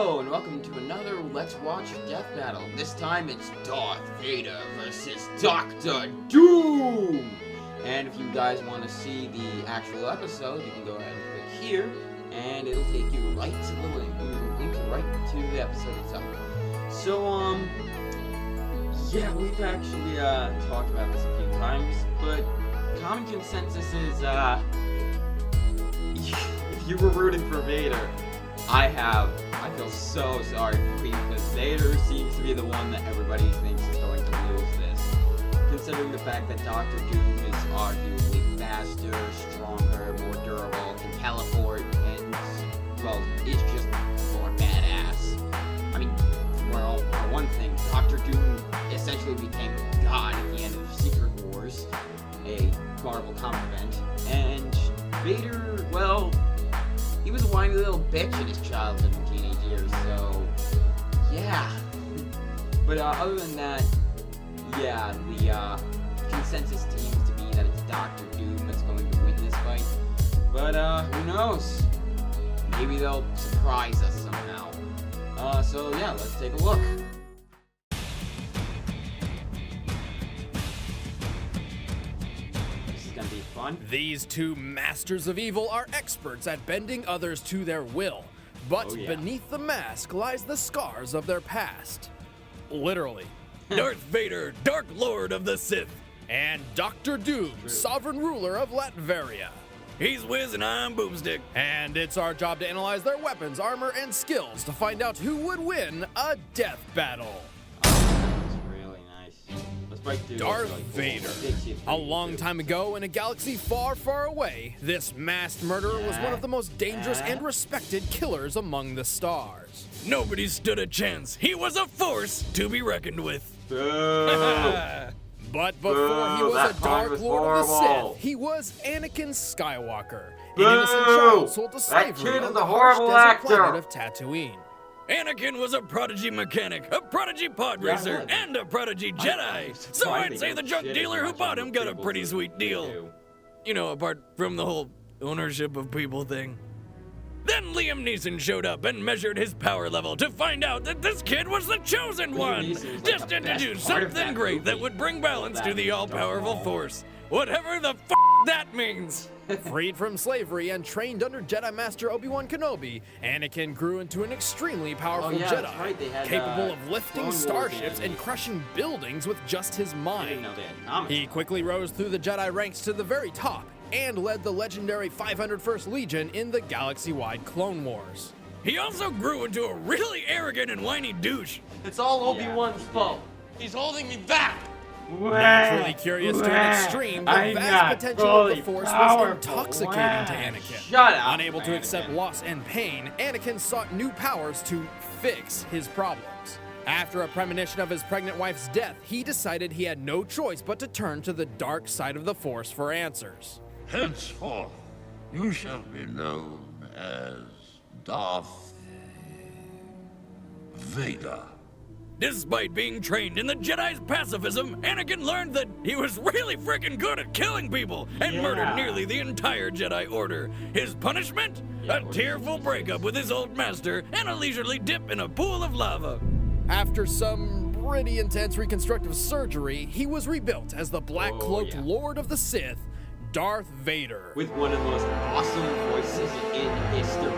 Hello and welcome to another Let's Watch Death Battle. This time it's Darth Vader versus Dr. Doom! And if you guys want to see the actual episode, you can go ahead and click here, and it'll take you right to the link. Right to the episode itself. So, yeah, we've actually talked about this a few times, but common consensus is, if you were rooting for Vader, I feel so sorry for you, because Vader seems to be the one that everybody thinks is going to lose this. Considering the fact that Dr. Doom is arguably faster, stronger, more durable, can teleport, and, well, is just more badass. I mean, well, for one thing, Dr. Doom essentially became God at the end of Secret Wars, a Marvel comic event, and Vader, well, he was a whiny little bitch in his childhood and teenage years, so, yeah. But other than that, yeah, the consensus seems to be that it's Dr. Doom that's going to win this fight. But who knows? Maybe they'll surprise us somehow. So yeah, let's take a look. This is gonna be fun. These two masters of evil are experts at bending others to their will. But beneath the mask lies the scars of their past. Literally. Darth Vader, Dark Lord of the Sith. And Dr. Doom, Sovereign Ruler of Latveria. He's Wiz and I'm Boomstick. And it's our job to analyze their weapons, armor, and skills to find out who would win a death battle. That's really nice. Let's break through. Darth Vader. A long time ago in a galaxy far, far away, this masked murderer was one of the most dangerous and respected killers among the stars. Nobody stood a chance. He was a force to be reckoned with. But before he was a Dark Lord of the Sith, he was Anakin Skywalker, an innocent child sold to slavery on the harsh desert planet of Tatooine. Anakin was a prodigy mechanic, a prodigy pod racer, and a prodigy Jedi. So I'd say the junk dealer who bought him got a pretty sweet deal. You know, apart from the whole ownership of people thing. Then Liam Neeson showed up and measured his power level to find out that this kid was the chosen one, destined to do something great that would bring balance to the all-powerful Force, whatever the that means. Freed from slavery and trained under Jedi Master Obi-Wan Kenobi, Anakin grew into an extremely powerful Jedi, capable of lifting starships and crushing buildings with just his mind. He quickly rose through the Jedi ranks to the very top, and led the legendary 501st Legion in the galaxy-wide Clone Wars. He also grew into a really arrogant and whiny douche. It's all Obi-Wan's fault. He's holding me back. Naturally curious to an extreme, the vast potential of the Force was intoxicating to Anakin. Shut up, Unable to accept loss and pain, Anakin sought new powers to fix his problems. After a premonition of his pregnant wife's death, he decided he had no choice but to turn to the dark side of the Force for answers. Henceforth, you shall be known as Darth Vader. Despite being trained in the Jedi's pacifism, Anakin learned that he was really freaking good at killing people and murdered nearly the entire Jedi Order. His punishment? A tearful breakup with his old master and a leisurely dip in a pool of lava. After some pretty intense reconstructive surgery, he was rebuilt as the black-cloaked Lord of the Sith, Darth Vader. With one of the most awesome voices in history.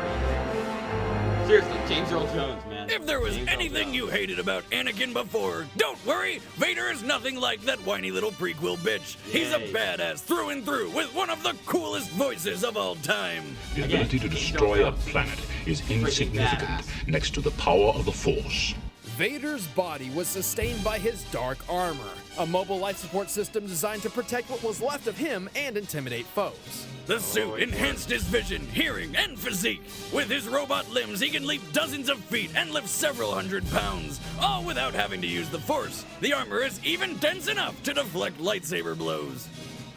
Seriously, James Earl Jones, man. If there was anything you hated about Anakin before, don't worry, Vader is nothing like that whiny little prequel bitch. He's a badass through and through with one of the coolest voices of all time. The ability to destroy a planet is insignificant next to the power of the Force. Vader's body was sustained by his dark armor, a mobile life support system designed to protect what was left of him and intimidate foes. The suit enhanced his vision, hearing, and physique. With his robot limbs, he can leap dozens of feet and lift several hundred pounds, all without having to use the Force. The armor is even dense enough to deflect lightsaber blows.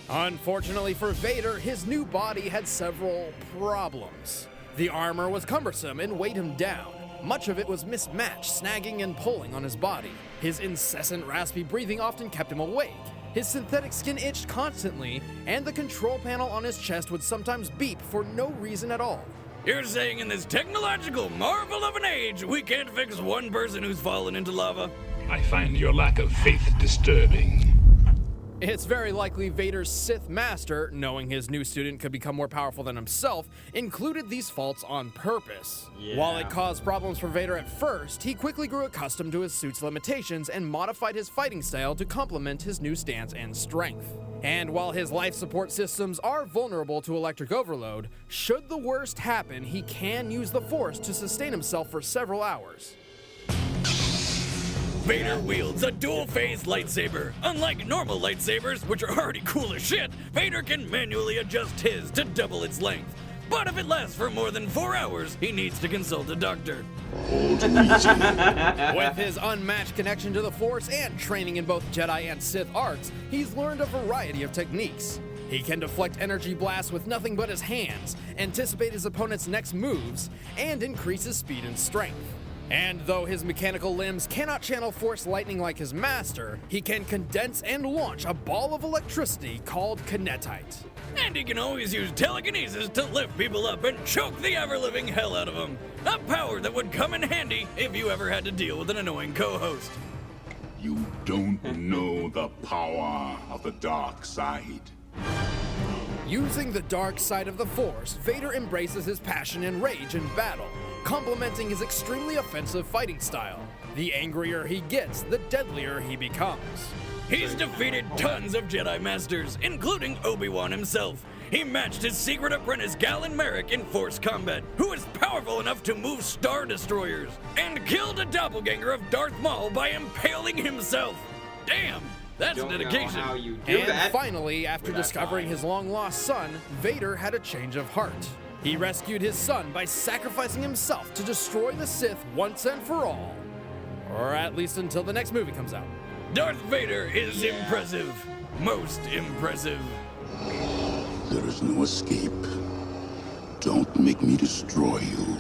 Unfortunately for Vader, his new body had several problems. The armor was cumbersome and weighed him down. Much of it was mismatched, snagging and pulling on his body. His incessant raspy breathing often kept him awake. His synthetic skin itched constantly, and the control panel on his chest would sometimes beep for no reason at all. You're saying in this technological marvel of an age, we can't fix one person who's fallen into lava? I find your lack of faith disturbing. It's very likely Vader's Sith Master, knowing his new student could become more powerful than himself, included these faults on purpose. Yeah. While it caused problems for Vader at first, he quickly grew accustomed to his suit's limitations and modified his fighting style to complement his new stance and strength. And while his life support systems are vulnerable to electric overload, should the worst happen, he can use the Force to sustain himself for several hours. Vader wields a dual-phase lightsaber. Unlike normal lightsabers, which are already cool as shit, Vader can manually adjust his to double its length. But if it lasts for more than 4 hours, he needs to consult a doctor. With his unmatched connection to the Force and training in both Jedi and Sith arts, he's learned a variety of techniques. He can deflect energy blasts with nothing but his hands, anticipate his opponent's next moves, and increase his speed and strength. And though his mechanical limbs cannot channel Force lightning like his master, he can condense and launch a ball of electricity called kinetite. And he can always use telekinesis to lift people up and choke the ever-living hell out of them. A power that would come in handy if you ever had to deal with an annoying co-host. You don't know the power of the dark side. Using the dark side of the Force, Vader embraces his passion and rage in battle, complementing his extremely offensive fighting style. The angrier he gets, the deadlier he becomes. He's defeated tons of Jedi Masters, including Obi-Wan himself. He matched his secret apprentice Galen Merrick in Force combat, who is powerful enough to move Star Destroyers, and killed a doppelganger of Darth Maul by impaling himself. Damn, that's dedication. Know how you do And that finally, after without discovering dying. his long-lost son, Vader had a change of heart. He rescued his son by sacrificing himself to destroy the Sith once and for all. Or at least until the next movie comes out. Darth Vader is impressive. Most impressive. There is no escape. Don't make me destroy you.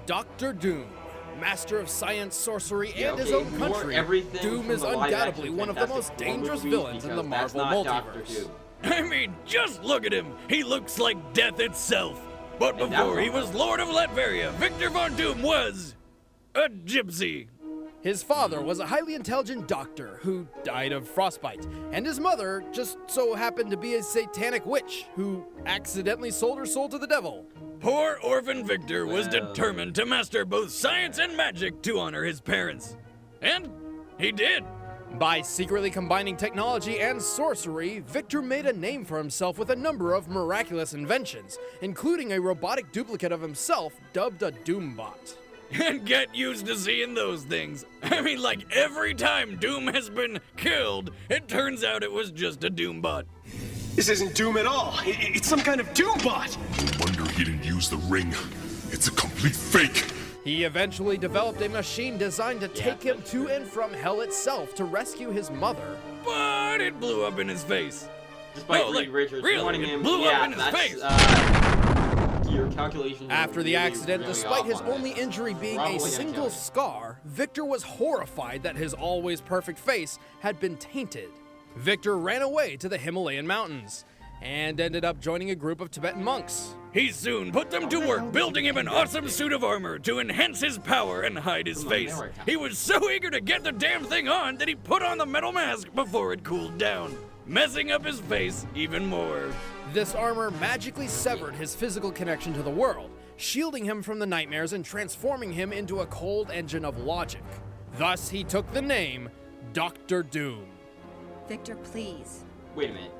Dr. Doom, master of science, sorcery, Yeah, and his okay, own ignore country, everything Doom from is the live undoubtedly action one of the Fantastic most Four dangerous movies, villains in the because that's Marvel not Dr. multiverse. Doom. I mean, just look at him. He looks like death itself. But And before that he was Lord of Latveria, Victor Von Doom was a gypsy. His father was a highly intelligent doctor who died of frostbite, and his mother just so happened to be a satanic witch who accidentally sold her soul to the devil. Poor orphan Victor was determined to master both science and magic to honor his parents. And he did. By secretly combining technology and sorcery, Victor made a name for himself with a number of miraculous inventions, including a robotic duplicate of himself dubbed a Doombot. And get used to seeing those things. I mean, like every time Doom has been killed, it turns out it was just a Doombot. This isn't Doom at all. It's some kind of Doombot. No wonder he didn't use the ring. It's a complete fake. He eventually developed a machine designed to take him to and from hell itself to rescue his mother. But it blew up in his face. Despite Reed Richards really? warning It him, blew up in his that's, face. Your calculations are After the really, accident, really despite off his on this. only injury being Probably a gonna single kill him. scar, Victor was horrified that his always perfect face had been tainted. Victor ran away to the Himalayan mountains and ended up joining a group of Tibetan monks. He soon put them to work building him an awesome suit of armor to enhance his power and hide his face. He was so eager to get the damn thing on that he put on the metal mask before it cooled down, messing up his face even more. This armor magically severed his physical connection to the world, shielding him from the nightmares and transforming him into a cold engine of logic. Thus, he took the name Dr. Doom. Victor, please. Wait a minute.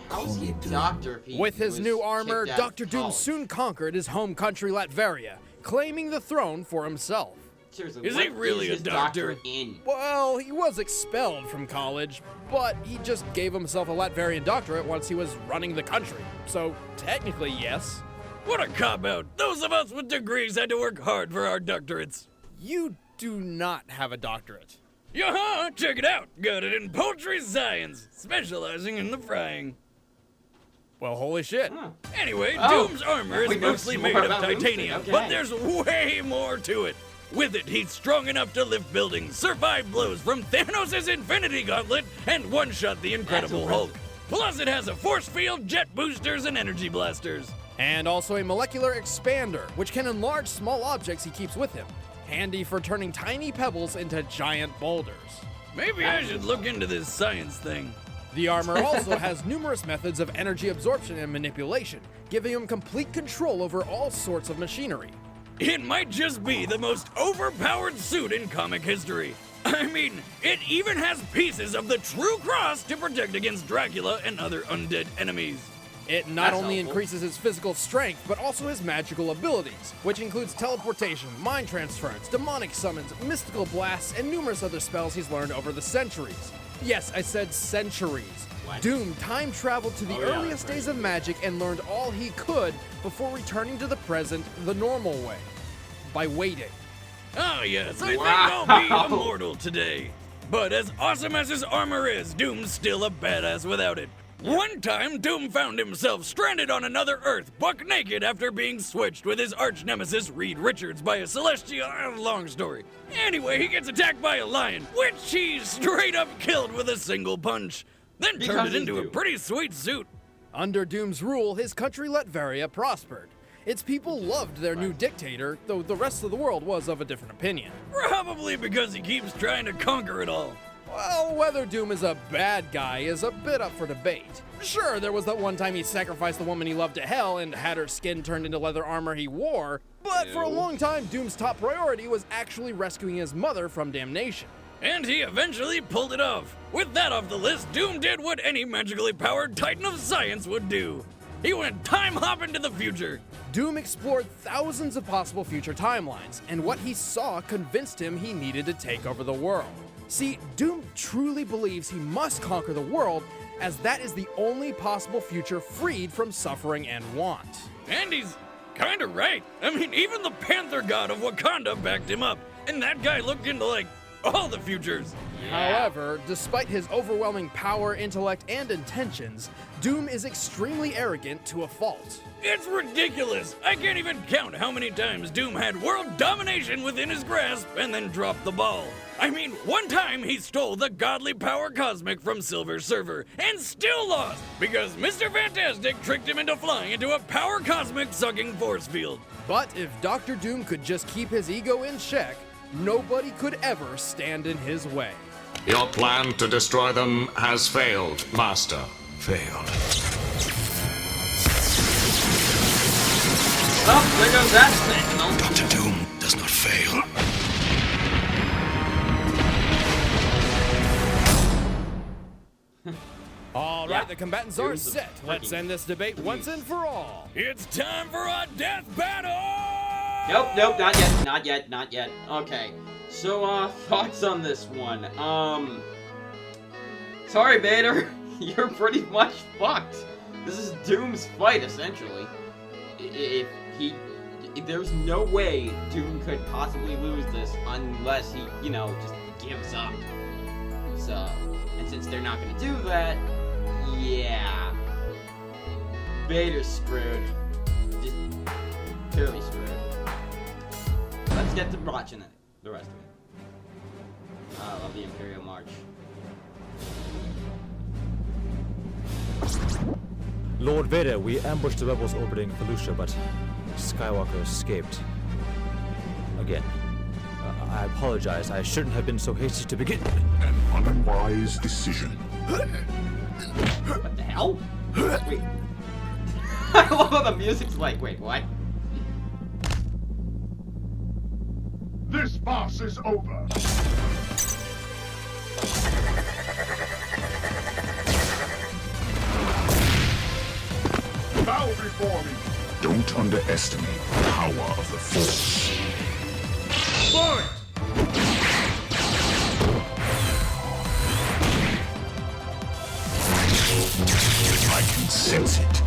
How's he a doctor if he With his was new armor, kicked out of Dr. Doom college? soon conquered his home country Latveria, claiming the throne for himself. Seriously, Is what he really a his doctor? doctorate in? Well, he was expelled from college, but he just gave himself a Latverian doctorate once he was running the country. So, technically, yes. What a cop-out! Those of us with degrees had to work hard for our doctorates. You do not have a doctorate. Yaha! Check it out! Got it in poultry science, specializing in the frying. Well, holy shit. Huh. Anyway, Oh. Doom's armor is We know mostly some made more of about Doom's titanium, thing, but okay. there's way more to it. With it, he's strong enough to lift buildings, survive blows from Thanos' Infinity Gauntlet, and one-shot the Incredible Hulk. Plus it has a force field, jet boosters, and energy blasters. And also a molecular expander, which can enlarge small objects he keeps with him. Handy for turning tiny pebbles into giant boulders. Maybe I should look into this science thing. The armor also has numerous methods of energy absorption and manipulation, giving him complete control over all sorts of machinery. It might just be the most overpowered suit in comic history. I mean, it even has pieces of the true cross to protect against Dracula and other undead enemies. It not only increases his physical strength, but also his magical abilities, which includes teleportation, mind transference, demonic summons, mystical blasts, and numerous other spells he's learned over the centuries. Yes, I said centuries. What? Doom time traveled to the earliest days of magic and learned all he could before returning to the present the normal way, by waiting. Oh yes, I think I'll be immortal today. But as awesome as his armor is, Doom's still a badass without it. One time, Doom found himself stranded on another Earth, buck naked after being switched with his arch-nemesis Reed Richards by a celestial... long story. Anyway, he gets attacked by a lion, which he straight up killed with a single punch. Then turned it into a pretty sweet suit. Under Doom's rule, his country Latveria prospered. Its people loved their new dictator, though the rest of the world was of a different opinion. Probably because he keeps trying to conquer it all. Well, whether Doom is a bad guy is a bit up for debate. Sure, there was that one time he sacrificed the woman he loved to hell and had her skin turned into leather armor he wore, but for a long time, Doom's top priority was actually rescuing his mother from damnation. And he eventually pulled it off. With that off the list, Doom did what any magically powered titan of science would do. He went time-hopping to the future. Doom explored thousands of possible future timelines, and what he saw convinced him he needed to take over the world. See, Doom truly believes he must conquer the world, as that is the only possible future freed from suffering and want. And he's kinda right. I mean, even the Panther God of Wakanda backed him up, and that guy looked into, like, all the futures. However, despite his overwhelming power, intellect, and intentions, Doom is extremely arrogant to a fault. It's ridiculous. I can't even count how many times Doom had world domination within his grasp and then dropped the ball. I mean, one time he stole the godly power cosmic from Silver Surfer and still lost because Mr. Fantastic tricked him into flying into a power cosmic sucking force field. But if Dr. Doom could just keep his ego in check, nobody could ever stand in his way. Your plan to destroy them has failed, Master. Failed. Oh, there goes that signal. Dr. Doom does not fail. All right, the combatants are set. Let's end this debate once and for all. It's time for a death battle! Nope, not yet. Okay, so, thoughts on this one. Sorry, Vader, you're pretty much fucked. This is Doom's fight, essentially. There's no way Doom could possibly lose this unless he, just gives up. So, and since they're not gonna do that, yeah. Vader's screwed. Just purely screwed. Let's get to watching it. The rest of it. I love the Imperial March. Lord Vader, we ambushed the rebels orbiting Felucia, but Skywalker escaped. Again. I apologize. I shouldn't have been so hasty to begin. An unwise decision. What the hell? Wait. I love how the music's like, wait, what? This farce is over. Bow before me. Don't underestimate the power of the Force. For it! I can sense it.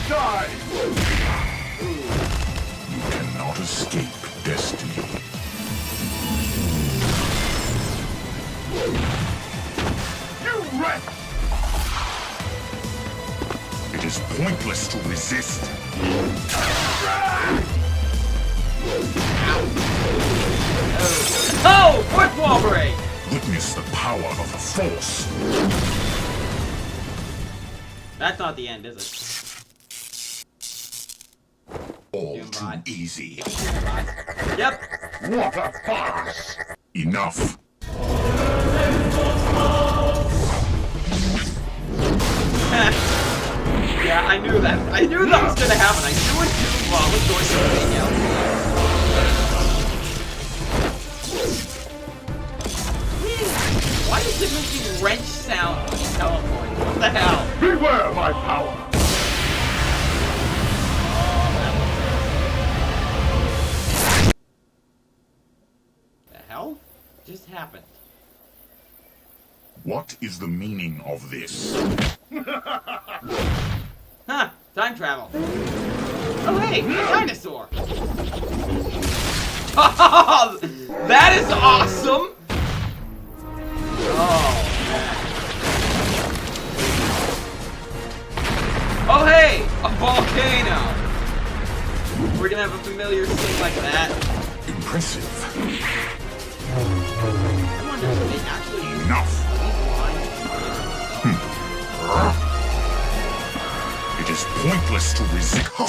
Die! You cannot escape destiny. You wreck! Wall break! Witness the power of the Force. That's not the end, is it? All too easy. Yep. What a farce! Enough. Yeah, I knew that. I knew that was gonna happen. I knew it was going to take out. Why is it making wrench sound when he teleports? What the hell? Beware my power! The hell just happened? What is the meaning of this? Huh, time travel. Oh hey, a dinosaur! Oh, that is awesome! Oh, man. Oh hey, a volcano! We're gonna have a familiar thing like that. Impressive. I wonder if they actually Enough. It is pointless to resist.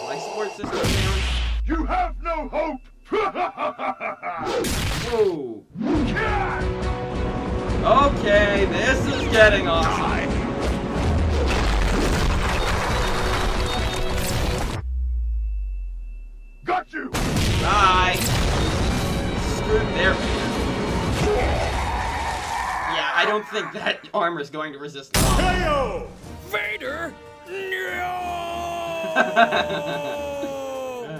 Life support system down. You have no hope. Whoa. Okay, this is getting awesome. Got you. Bye. Screwed there. Yeah, I don't think that armor is going to resist long. KO! Vader? No!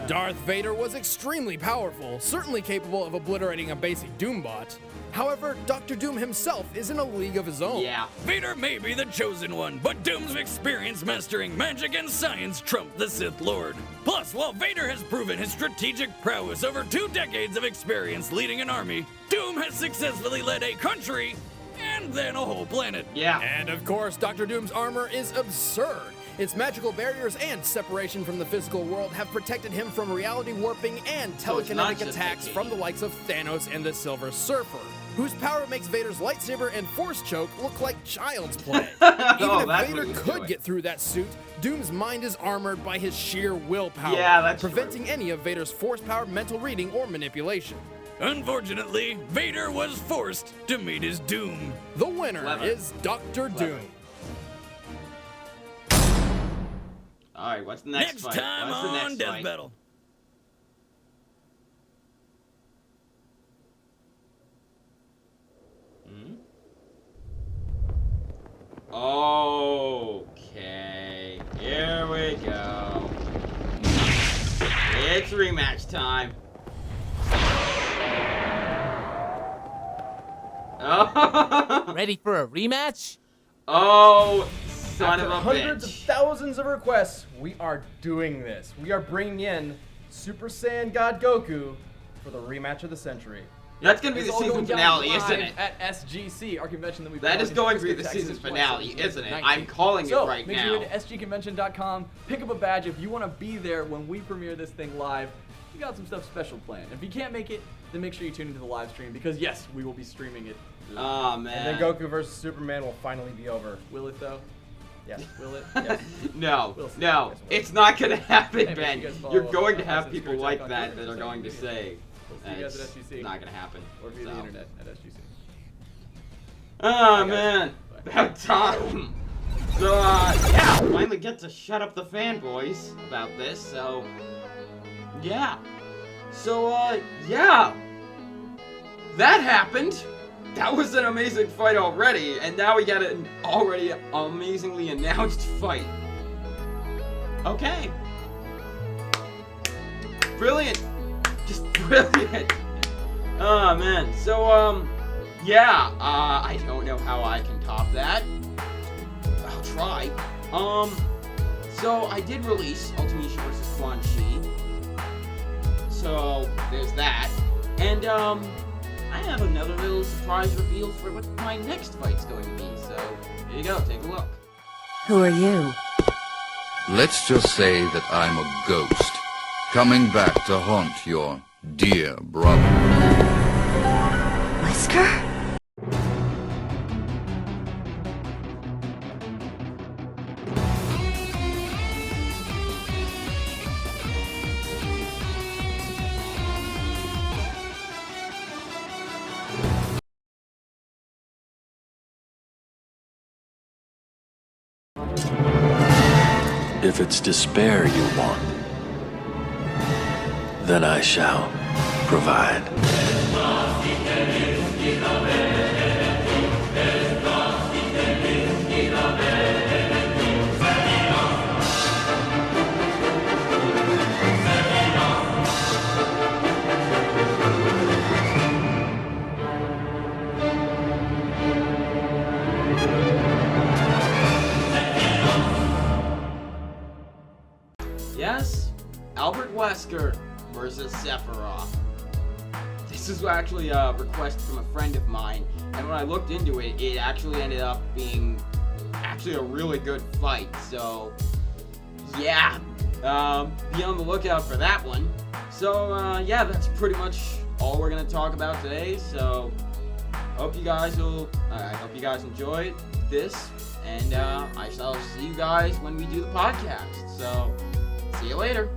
Darth Vader was extremely powerful, certainly capable of obliterating a basic Doombot. However, Dr. Doom himself is in a league of his own. Yeah. Vader may be the chosen one, but Doom's experience mastering magic and science trump the Sith Lord. Plus, while Vader has proven his strategic prowess over 2 decades of experience leading an army, Doom has successfully led a country and then a whole planet. Yeah. And of course, Dr. Doom's armor is absurd. Its magical barriers and separation from the physical world have protected him from reality warping and telekinetic attacks from the likes of Thanos and the Silver Surfer, whose power makes Vader's lightsaber and force choke look like child's play. Even if Vader could get through that suit, Doom's mind is armored by his sheer willpower, preventing any of Vader's force-powered mental reading or manipulation. Unfortunately, Vader was forced to meet his doom. The winner is Dr. Doom. Alright, what's the next fight? Next time what's the next on Death fight? Battle. Okay, here we go. It's rematch time. Ready for a rematch? Oh, son After of a hundreds bitch. of thousands of requests, we are doing this. We are bringing in Super Saiyan God Goku for the rematch of the century. That's gonna be the season finale, isn't it? At SGC, our convention that we That is going to be the season finale, isn't it? I'm calling it right make now. sure you go to sgconvention.com, pick up a badge. If you want to be there when we premiere this thing live, we got some stuff special planned. If you can't make it, then make sure you tune into the live stream because yes, we will be streaming it. Oh man. And then Goku versus Superman will finally be over. Will it though? Yes. Will it? Yes. No, We'll see. no, it's not gonna happen, Hey, Ben. you guys follow You're us going to on have ScrewAttack people on like Twitter that and that are social going to media. say We'll see that you guys at it's SGC. not gonna happen. Or via the internet at SGC. Oh man, about time. So yeah, finally get to shut up the fanboys about this. So yeah, yeah, that happened. That was an amazing fight already, and now we got an already amazingly announced fight. Okay. Brilliant. Just brilliant. Oh man. So yeah, I don't know how I can top that. I'll try. So I did release Ultimecia vs. Quan Chi. So there's that. And I have another little surprise reveal for what my next fight's going to be. So here you go, take a look. Who are you? Let's just say that I'm a ghost, coming back to haunt your dear brother. Wesker? If it's despair you want, then I shall provide. Yes, Albert Wesker versus Sephiroth. This is actually a request from a friend of mine, and when I looked into it, it actually ended up being actually a really good fight. So, yeah, be on the lookout for that one. So, yeah, that's pretty much all we're gonna talk about today. So, I hope you guys enjoyed this, and I shall see you guys when we do the podcast. So, see you later.